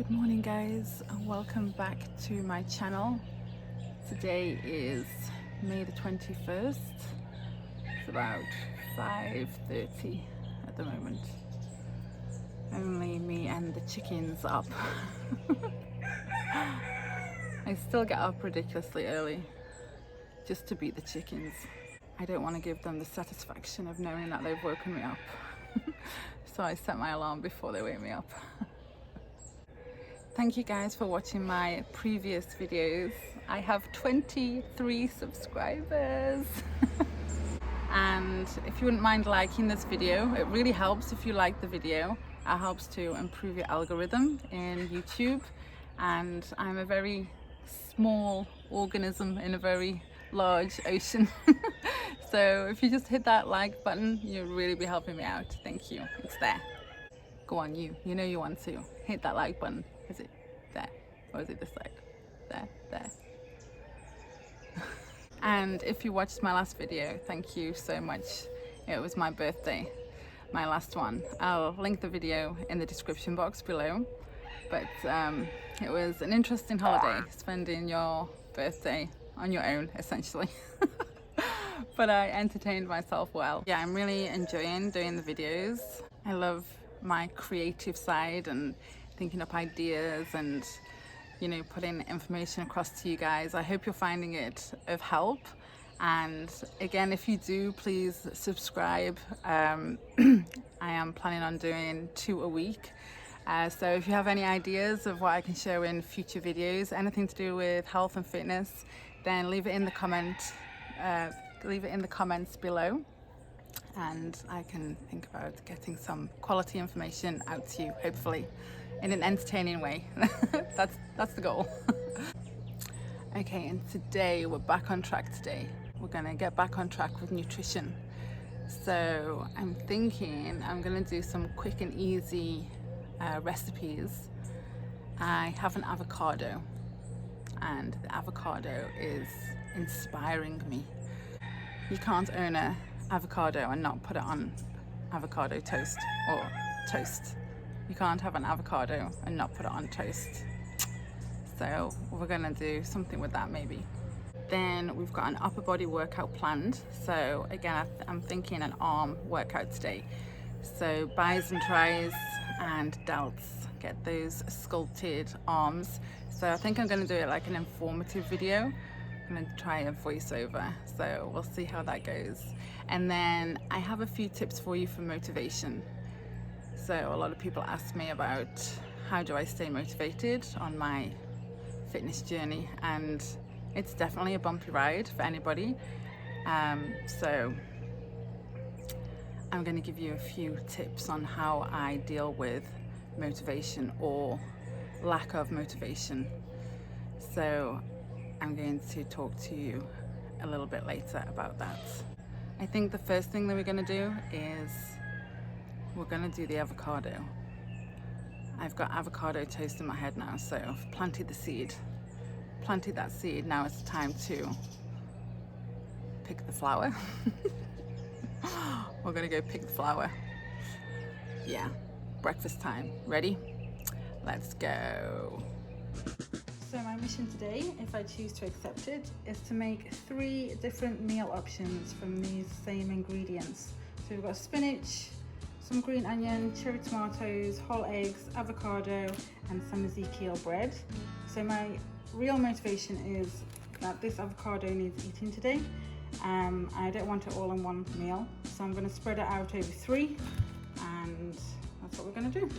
Good morning guys, and welcome back to my channel. Today is May the 21st. It's about 5:30 at the moment. Only me and the chickens up. I still get up ridiculously early just to beat the chickens. I don't want to give them the satisfaction of knowing that they've woken me up. So I set my alarm before they wake me up. Thank you guys for watching my previous videos. I have 23 subscribers. And if you wouldn't mind liking this video, it really helps if you like the video. It helps to improve your algorithm in YouTube. And I'm a very small organism in a very large ocean. So if you just hit that like button, you'll really be helping me out. Thank you. It's there. Go on, you know you want to hit that like button. Is it there or is it this side? There. And if you watched my last video, thank you so much. It was my birthday, my last one. I'll link the video in the description box below. But it was an interesting holiday, spending your birthday on your own essentially. But I entertained myself well. Yeah, I'm really enjoying doing the videos. I love my creative side and thinking up ideas and, you know, putting information across to you guys. I hope you're finding it of help. And again, if you do, please subscribe. I am planning on doing 2 a week. So if you have any ideas of what I can show in future videos, anything to do with health and fitness, then leave it in the comments below, and I can think about getting some quality information out to you, hopefully in an entertaining way. That's the goal. Okay, and today we're back on track. Today we're gonna get back on track with nutrition. So I'm thinking I'm gonna do some quick and easy recipes. I have an avocado, and the avocado is inspiring me. You can't own an avocado and not put it on avocado toast or toast. You can't have an avocado and not put it on toast. So we're gonna do something with that maybe. Then we've got an upper body workout planned. So again, I'm thinking an arm workout today. So bis and tris and delts, get those sculpted arms. So I think I'm gonna do it like an informative video. I'm gonna try a voiceover, so we'll see how that goes. And then I have a few tips for you for motivation. So a lot of people ask me about how do I stay motivated on my fitness journey, and it's definitely a bumpy ride for anybody. So I'm going to give you a few tips on how I deal with motivation or lack of motivation. So I'm going to talk to you a little bit later about that. I think the first thing that we're going to do is we're going to do the avocado. I've got avocado toast in my head now, so I've planted the seed. Planted that seed, now it's time to pick the flower. We're gonna go pick the flower. Yeah, breakfast time. Ready? Let's go. So my mission today, if I choose to accept it, is to make 3 different meal options from these same ingredients. So we've got spinach, some green onion, cherry tomatoes, whole eggs, avocado, and some Ezekiel bread. So my real motivation is that this avocado needs eating today. I don't want it all in one meal, so I'm going to spread it out over 3, and that's what we're going to do.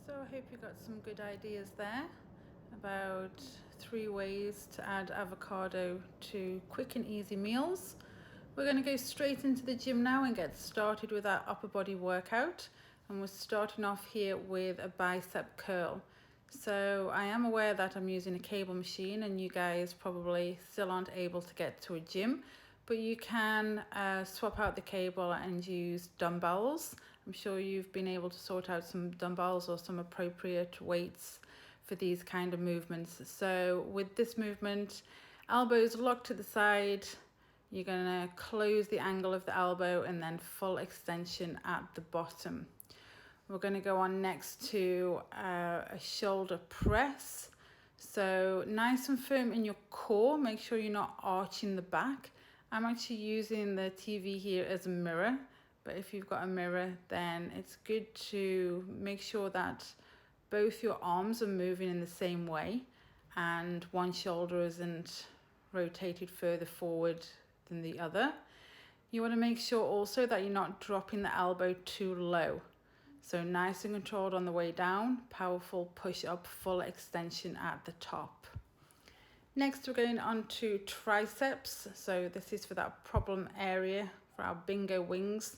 So I hope you got some good ideas there about 3 ways to add avocado to quick and easy meals. We're going to go straight into the gym now and get started with our upper body workout. And we're starting off here with a bicep curl. So I am aware that I'm using a cable machine and you guys probably still aren't able to get to a gym, but you can swap out the cable and use dumbbells. I'm sure you've been able to sort out some dumbbells or some appropriate weights for these kind of movements. So with this movement, elbows locked to the side, you're going to close the angle of the elbow and then full extension at the bottom. We're going to go on next to a shoulder press. So nice and firm in your core, make sure you're not arching the back. I'm actually using the TV here as a mirror, but if you've got a mirror, then it's good to make sure that both your arms are moving in the same way and one shoulder isn't rotated further forward than the other. You want to make sure also that you're not dropping the elbow too low. So nice and controlled on the way down, powerful push up, full extension at the top. Next, we're going on to triceps. So this is for that problem area, for our bingo wings,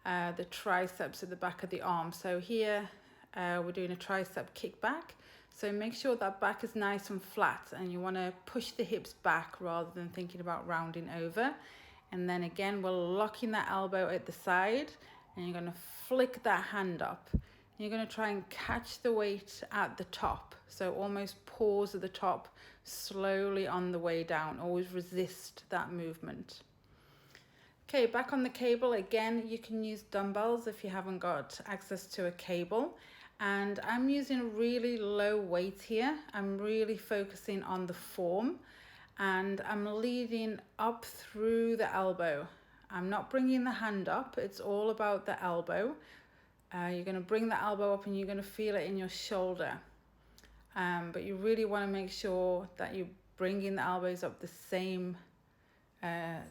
the triceps at the back of the arm. So here we're doing a tricep kickback. So make sure that back is nice and flat and you want to push the hips back rather than thinking about rounding over. And then again, we're locking that elbow at the side and you're going to flick that hand up. You're going to try and catch the weight at the top. So almost pause at the top, slowly on the way down. Always resist that movement. Okay, back on the cable. Again, you can use dumbbells if you haven't got access to a cable. And I'm using a really low weight here. I'm really focusing on the form and I'm leading up through the elbow. I'm not bringing the hand up. It's all about the elbow. You're going to bring the elbow up and you're going to feel it in your shoulder. But you really want to make sure that you're bringing the elbows up the same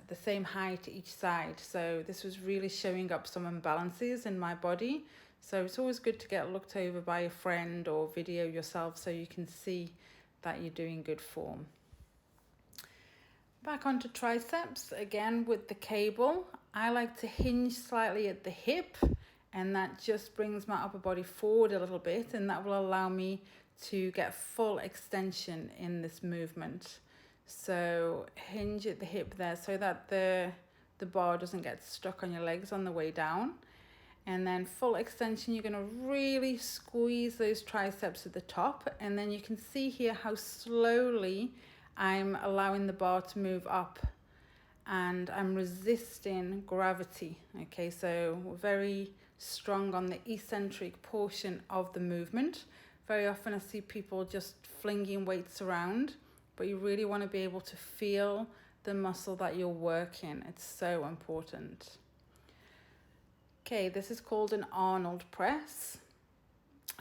the same height each side. So this was really showing up some imbalances in my body. So it's always good to get looked over by a friend or video yourself so you can see that you're doing good form. Back onto triceps, again with the cable. I like to hinge slightly at the hip, and that just brings my upper body forward a little bit, and that will allow me to get full extension in this movement. So hinge at the hip there so that the bar doesn't get stuck on your legs on the way down. And then full extension, you're going to really squeeze those triceps at the top, and then you can see here how slowly I'm allowing the bar to move up and I'm resisting gravity. Okay, so we're very strong on the eccentric portion of the movement. Very often I see people just flinging weights around, but you really want to be able to feel the muscle that you're working. It's so important. Okay, this is called an Arnold press.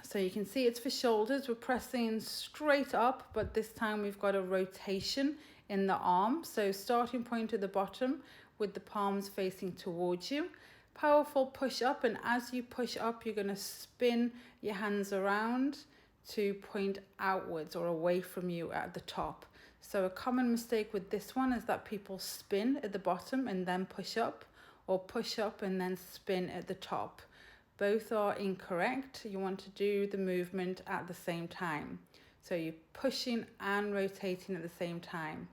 So you can see it's for shoulders. We're pressing straight up, but this time we've got a rotation in the arm. So starting point at the bottom with the palms facing towards you. Powerful push up, and as you push up, you're going to spin your hands around to point outwards or away from you at the top. So a common mistake with this one is that people spin at the bottom and then push up, or push up and then spin at the top. Both are incorrect. You want to do the movement at the same time. So you're pushing and rotating at the same time,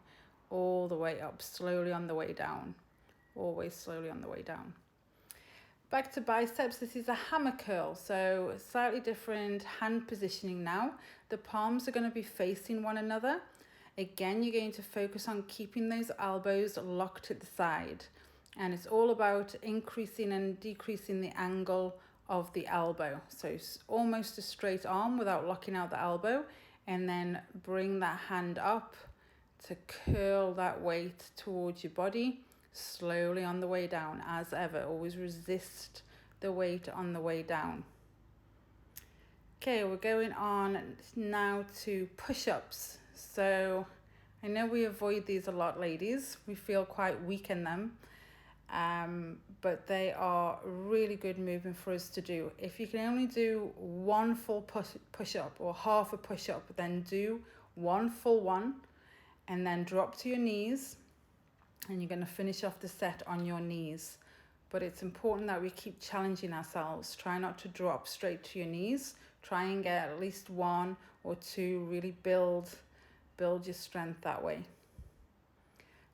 all the way up, slowly on the way down. Always slowly on the way down. Back to biceps, this is a hammer curl. So slightly different hand positioning now. The palms are going to be facing one another. Again, you're going to focus on keeping those elbows locked at the side. And it's all about increasing and decreasing the angle of the elbow. So it's almost a straight arm without locking out the elbow, and then bring that hand up to curl that weight towards your body, slowly on the way down. As ever, always resist the weight on the way down. Okay, we're going on now to push-ups. So I know we avoid these a lot, ladies. We feel quite weak in them. But they are really good movement for us to do. If you can only do one full push up or half a push up, then do one full one and then drop to your knees, and you're going to finish off the set on your knees. But it's important that we keep challenging ourselves. Try not to drop straight to your knees. Try and get at least one or two, really build your strength that way.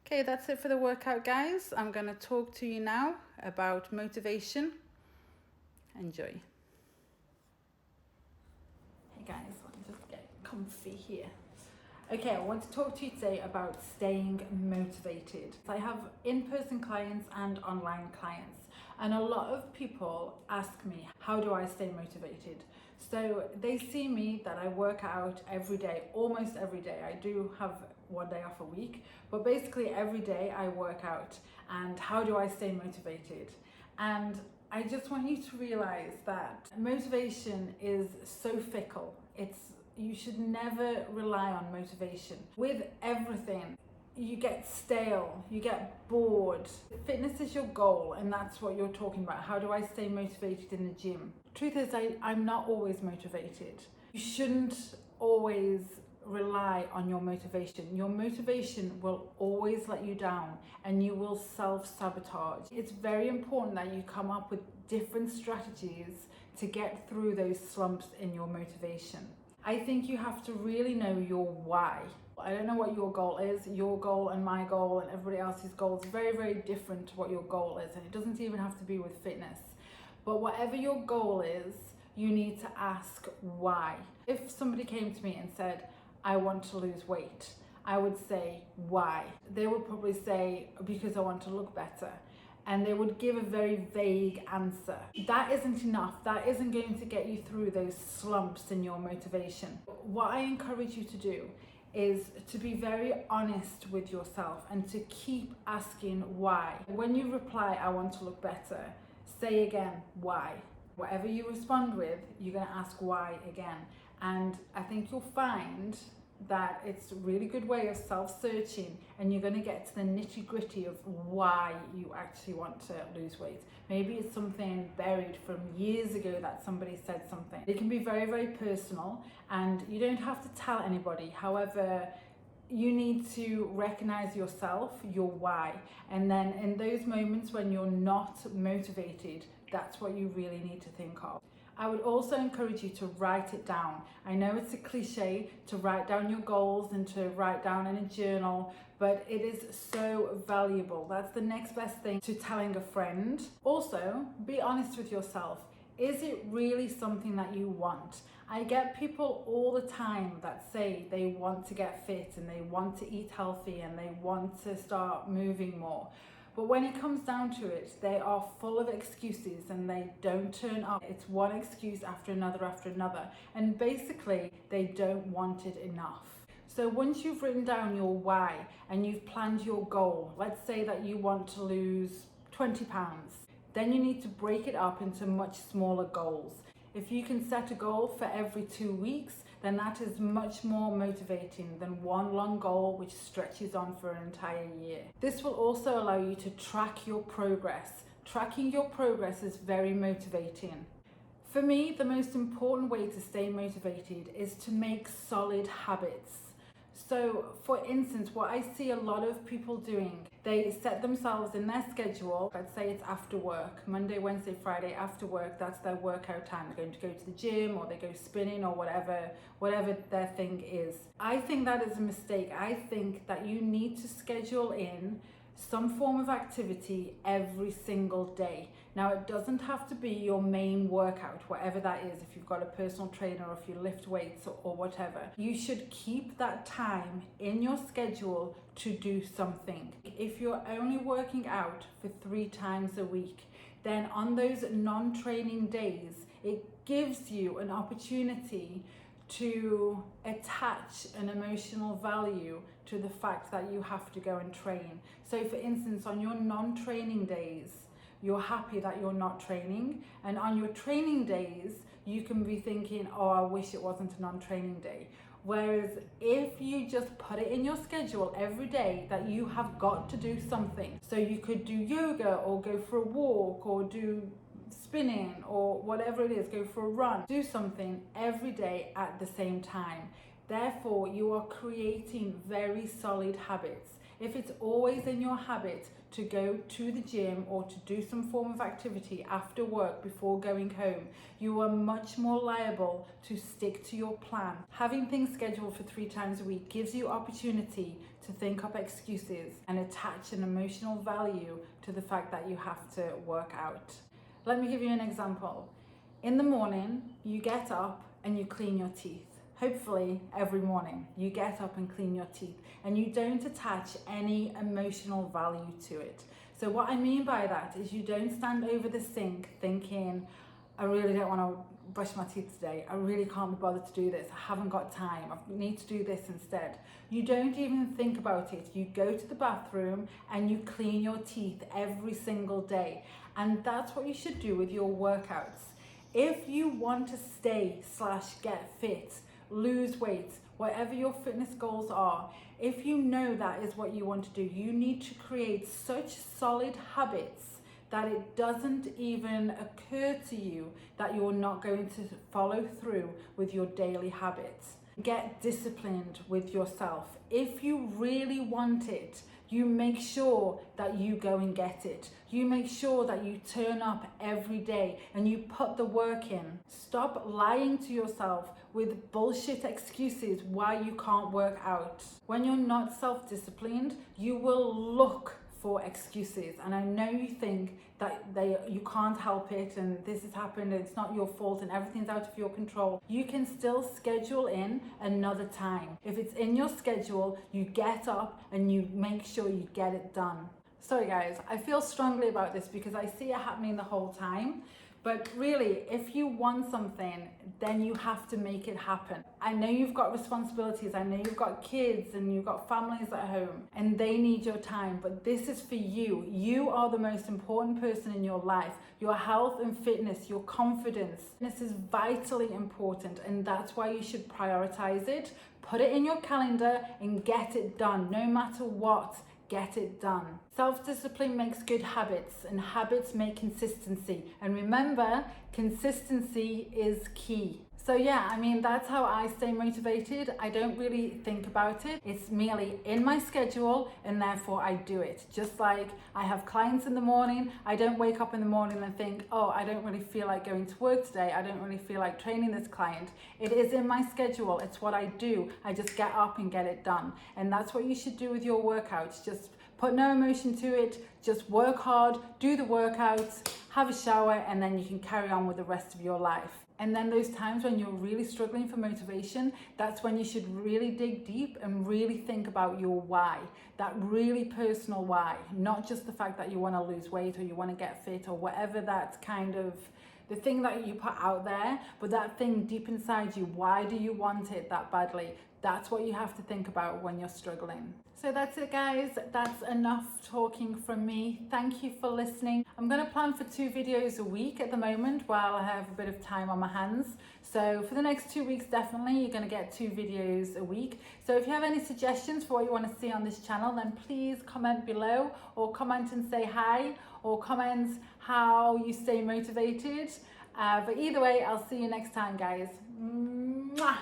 Okay, that's it for the workout, guys. I'm going to talk to you now about motivation. Enjoy. Hey guys, let me just get comfy here. Okay, I want to talk to you today about staying motivated. I have in-person clients and online clients, and a lot of people ask me, how do I stay motivated? So they see me that I work out every day, almost every day. I do have one day off a week, but basically every day I work out. And how do I stay motivated? And I just want you to realize that motivation is so fickle. You should never rely on motivation. With everything, you get stale, you get bored. Fitness is your goal, and that's what you're talking about. How do I stay motivated in the gym? Truth is, I'm not always motivated. You shouldn't always rely on your motivation. Your motivation will always let you down, and you will self-sabotage. It's very important that you come up with different strategies to get through those slumps in your motivation. I think you have to really know your why. I don't know what your goal is. Your goal and my goal and everybody else's goal is very, very different to what your goal is. And it doesn't even have to be with fitness. But whatever your goal is, you need to ask why. If somebody came to me and said, I want to lose weight, I would say, why? They would probably say, because I want to look better. And they would give a very vague answer. That isn't enough. That isn't going to get you through those slumps in your motivation. What I encourage you to do is to be very honest with yourself and to keep asking why. When you reply, I want to look better, say again, why? Whatever you respond with, you're going to ask why again. And I think you'll find that it's a really good way of self-searching, and you're going to get to the nitty-gritty of why you actually want to lose weight. Maybe it's something buried from years ago that somebody said something. It can be very, very personal, and you don't have to tell anybody. However, you need to recognize yourself, your why, and then in those moments when you're not motivated, that's what you really need to think of. I would also encourage you to write it down. I know it's a cliche to write down your goals and to write down in a journal, but it is so valuable. That's the next best thing to telling a friend. Also, be honest with yourself. Is it really something that you want? I get people all the time that say they want to get fit and they want to eat healthy and they want to start moving more. But when it comes down to it, they are full of excuses and they don't turn up. It's one excuse after another, and basically they don't want it enough. So once you've written down your why and you've planned your goal, let's say that you want to lose 20 pounds, then you need to break it up into much smaller goals. If you can set a goal for every 2 weeks, then that is much more motivating than one long goal which stretches on for an entire year. This will also allow you to track your progress. Tracking your progress is very motivating. For me, the most important way to stay motivated is to make solid habits. So for instance, what I see a lot of people doing, they set themselves in their schedule, let's say it's after work, Monday, Wednesday, Friday after work, that's their workout time. They're going to go to the gym or they go spinning or whatever their thing is. I think that is a mistake. I think that you need to schedule in some form of activity every single day. Now, it doesn't have to be your main workout, whatever that is, if you've got a personal trainer or if you lift weights or whatever. You should keep that time in your schedule to do something. If you're only working out for 3 times a week, then on those non-training days, it gives you an opportunity to attach an emotional value to the fact that you have to go and train. So for instance, on your non-training days, you're happy that you're not training, and on your training days, you can be thinking, oh, I wish it wasn't a non-training day. Whereas if you just put it in your schedule every day that you have got to do something, so you could do yoga or go for a walk or do spinning or whatever it is, go for a run, do something every day at the same time. Therefore, you are creating very solid habits. If it's always in your habit to go to the gym or to do some form of activity after work before going home, you are much more liable to stick to your plan. Having things scheduled for 3 times a week gives you opportunity to think up excuses and attach an emotional value to the fact that you have to work out. Let me give you an example. In the morning, you get up and you clean your teeth. Hopefully every morning you get up and clean your teeth and you don't attach any emotional value to it. So what I mean by that is you don't stand over the sink thinking, I really don't want to brush my teeth today. I really can't be bothered to do this. I haven't got time. I need to do this instead. You don't even think about it. You go to the bathroom and you clean your teeth every single day. And that's what you should do with your workouts. If you want to stay/get fit, lose weight, whatever your fitness goals are, if you know that is what you want to do, you need to create such solid habits that it doesn't even occur to you that you're not going to follow through with your daily habits. Get disciplined with yourself. If you really want it, you make sure that you go and get it. You make sure that you turn up every day and you put the work in. Stop lying to yourself with bullshit excuses why you can't work out. When you're not self-disciplined, you will look for excuses, and I know you think that you can't help it and this has happened and it's not your fault and everything's out of your control. You can still schedule in another time. If it's in your schedule, you get up and you make sure you get it done. Sorry guys, I feel strongly about this because I see it happening the whole time. But really, if you want something, then you have to make it happen. I know you've got responsibilities, I know you've got kids and you've got families at home and they need your time, but this is for you. You are the most important person in your life. Your health and fitness, your confidence, this is vitally important, and that's why you should prioritize it. Put it in your calendar and get it done, no matter what. Get it done. Self-discipline makes good habits, and habits make consistency. And remember, consistency is key. So yeah, I mean, that's how I stay motivated. I don't really think about it. It's merely in my schedule, and therefore I do it. Just like I have clients in the morning, I don't wake up in the morning and think, oh, I don't really feel like going to work today. I don't really feel like training this client. It is in my schedule. It's what I do. I just get up and get it done. And that's what you should do with your workouts. Just put no emotion to it. Just work hard, do the workouts, have a shower, and then you can carry on with the rest of your life. And then those times when you're really struggling for motivation, that's when you should really dig deep and really think about your why, that really personal why, not just the fact that you want to lose weight or you want to get fit or whatever that kind of the thing that you put out there, but that thing deep inside you. Why do you want it that badly? That's what you have to think about when you're struggling. So that's it, guys. That's enough talking from me. Thank you for listening. I'm going to plan for 2 videos a week at the moment while I have a bit of time on my hands. So for the next 2 weeks, definitely you're going to get 2 videos a week. So if you have any suggestions for what you want to see on this channel, then please comment below, or comment and say hi, or comment how you stay motivated. But either way, I'll see you next time, guys. Mwah!